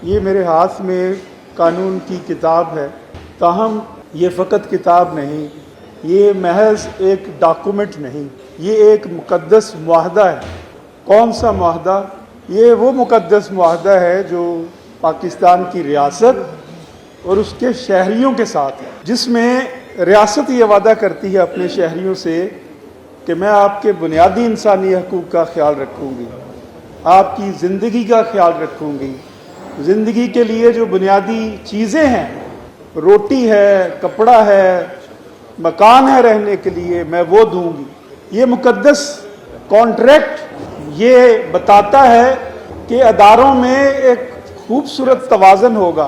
یہ میرے ہاتھ میں قانون کی کتاب ہے، تاہم یہ فقط کتاب نہیں، یہ محض ایک ڈاکومنٹ نہیں، یہ ایک مقدس معاہدہ ہے۔ کون سا معاہدہ؟ یہ وہ مقدس معاہدہ ہے جو پاکستان کی ریاست اور اس کے شہریوں کے ساتھ ہے، جس میں ریاست یہ وعدہ کرتی ہے اپنے شہریوں سے کہ میں آپ کے بنیادی انسانی حقوق کا خیال رکھوں گی، آپ کی زندگی کا خیال رکھوں گی، زندگی کے لیے جو بنیادی چیزیں ہیں، روٹی ہے، کپڑا ہے، مکان ہے رہنے کے لیے، میں وہ دوں گی۔ یہ مقدس کانٹریکٹ یہ بتاتا ہے کہ اداروں میں ایک خوبصورت توازن ہوگا۔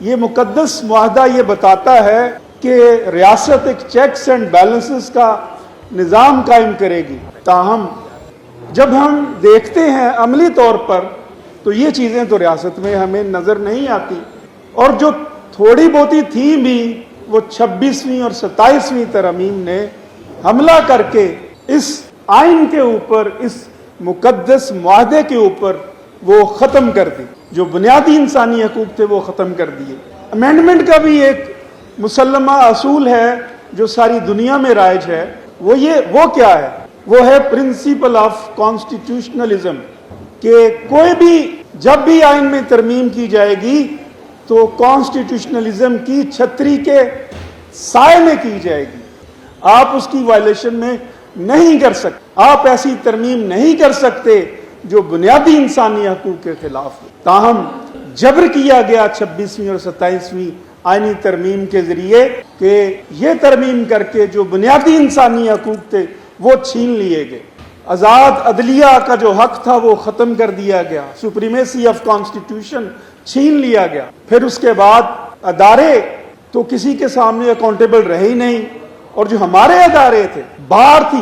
یہ مقدس معاہدہ یہ بتاتا ہے کہ ریاست ایک چیکس اینڈ بیلنسز کا نظام قائم کرے گی۔ تاہم جب ہم دیکھتے ہیں عملی طور پر تو یہ چیزیں تو ریاست میں ہمیں نظر نہیں آتی، اور جو تھوڑی بہتی تھیں بھی وہ 26ویں اور 27ویں ترمیم نے حملہ کر کے اس آئین کے اوپر، اس مقدس معاہدے کے اوپر وہ ختم کر دی۔ جو بنیادی انسانی حقوق تھے وہ ختم کر دیے۔ امینڈمنٹ کا بھی ایک مسلمہ اصول ہے جو ساری دنیا میں رائج ہے، وہ کیا ہے؟ وہ ہے پرنسپل آف کانسٹیٹیوشنلزم، کہ کوئی بھی جب بھی آئین میں ترمیم کی جائے گی تو کانسٹیٹیوشنلزم کی چھتری کے سائے میں کی جائے گی۔ آپ اس کی وائلیشن میں نہیں کر سکتے، آپ ایسی ترمیم نہیں کر سکتے جو بنیادی انسانی حقوق کے خلاف ہو۔ تاہم جبر کیا گیا 26ویں اور 27ویں آئینی ترمیم کے ذریعے کہ یہ ترمیم کر کے جو بنیادی انسانی حقوق تھے وہ چھین لیے گئے۔ آزاد عدلیہ کا جو حق تھا وہ ختم کر دیا گیا، سپریمیسی آف کانسٹیٹیوشن چھین لیا گیا۔ پھر اس کے بعد ادارے تو کسی کے سامنے اکاؤنٹیبل رہے ہی نہیں، اور جو ہمارے ادارے تھے، بار تھی،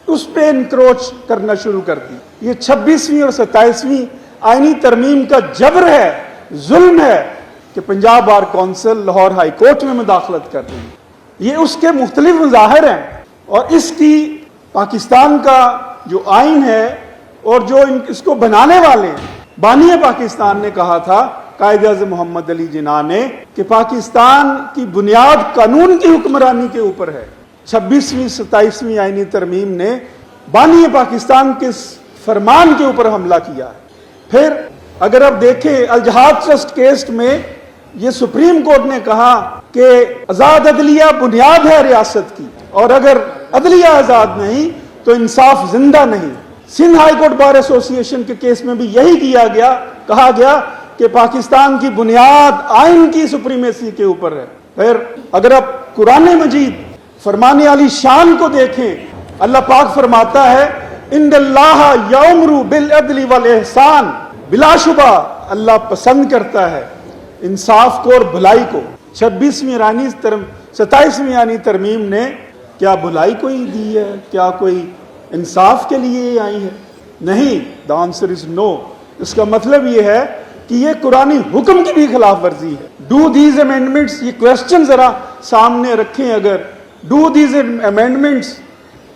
اس پہ انکروچ کرنا شروع کر دی۔ یہ 26ویں اور 27ویں آئینی ترمیم کا جبر ہے، ظلم ہے کہ Punjab bar council Lahore high court میں مداخلت کر رہی ہے۔ یہ اس کے مختلف مظاہر ہیں، اور اس کی پاکستان کا جو آئین ہے اور جو اس کو بنانے والے ہیں، بانی پاکستان نے کہا تھا، قائد اعظم محمد علی جناح نے، کہ پاکستان کی بنیاد قانون کی حکمرانی کے اوپر ہے۔ 26ویں 27ویں آئینی ترمیم نے بانی پاکستان کے فرمان کے اوپر حملہ کیا ہے۔ پھر اگر آپ دیکھیں الجہاد ٹرسٹ کیس میں یہ سپریم کورٹ نے کہا کہ آزاد عدلیہ بنیاد ہے ریاست کی، اور اگر عدلیہ آزاد نہیں تو انصاف زندہ نہیں۔ سندھ ہائی کورٹ بار ایسوسی ایشن کے کیس میں بھی یہی کہا گیا کہ پاکستان کی بنیاد آئین کی سپریمیسی کے اوپر ہے۔ پھر اگر آپ قرآن مجید فرمان علی شان کو دیکھیں، اللہ پاک فرماتا ہے ان اللہ یامر بالعدل والاحسان، بلا شبہ اللہ پسند کرتا ہے انصاف کو اور بھلائی کو۔ 27ویں آئینی ترمیم نے کیا بھلائی کوئی دی ہے؟ کیا کوئی انصاف کے لیے آئی ہے؟ نہیں، the answer is no۔ اس کا مطلب یہ ہے کہ یہ قرآنی حکم کی بھی خلاف ورزی ہے۔ Do these amendments، یہ کوشچن ذرا سامنے رکھیں، اگر do these amendments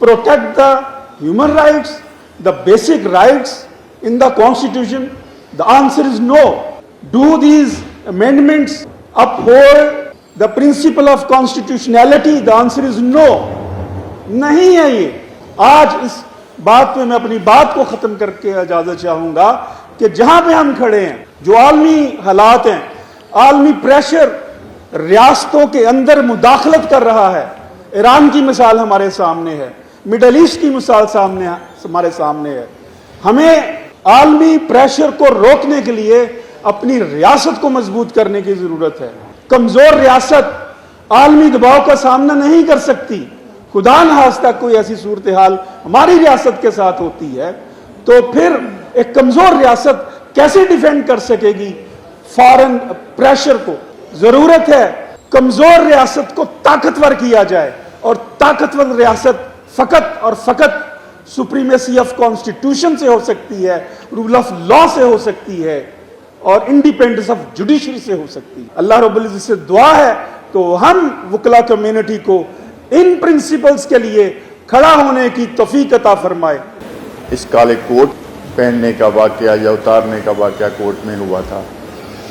protect the human rights, the basic rights in the constitution? The answer is no۔ Do these amendments uphold the principle of constitutionality? The answer is no۔ نہیں ہے یہ۔ آج اس بات پہ میں اپنی بات کو ختم کر کے اجازت چاہوں گا کہ جہاں پہ ہم کھڑے ہیں، جو عالمی حالات ہیں، عالمی پریشر ریاستوں کے اندر مداخلت کر رہا ہے۔ ایران کی مثال ہمارے سامنے ہے، مڈل ایسٹ کی مثال ہمارے سامنے ہے۔ ہمیں عالمی پریشر کو روکنے کے لیے اپنی ریاست کو مضبوط کرنے کی ضرورت ہے۔ کمزور ریاست عالمی دباؤ کا سامنا نہیں کر سکتی۔ خدا نخواستہ کوئی ایسی صورتحال ہماری ریاست کے ساتھ ہوتی ہے تو پھر ایک کمزور ریاست کیسے ڈیفینڈ کر سکے گی فارن پریشر کو؟ ضرورت ہے کمزور ریاست کو طاقتور کیا جائے، اور طاقتور ریاست فقط اور فقط سپریمیسی آف کانسٹیٹیوشن سے ہو سکتی ہے، رول آف لا سے ہو سکتی ہے، اور انڈیپینڈنس آف جوڈیشری سے ہو سکتی ہے۔ اللہ رب العزت سے دعا ہے تو ہم وکلا کمیونٹی کو ان پرنسپلز کے لیے کھڑا ہونے کی توفیق عطا فرمائے۔ اس کالے کوٹ پہننے کا واقعہ یا اتارنے کا واقعہ کورٹ میں ہوا تھا،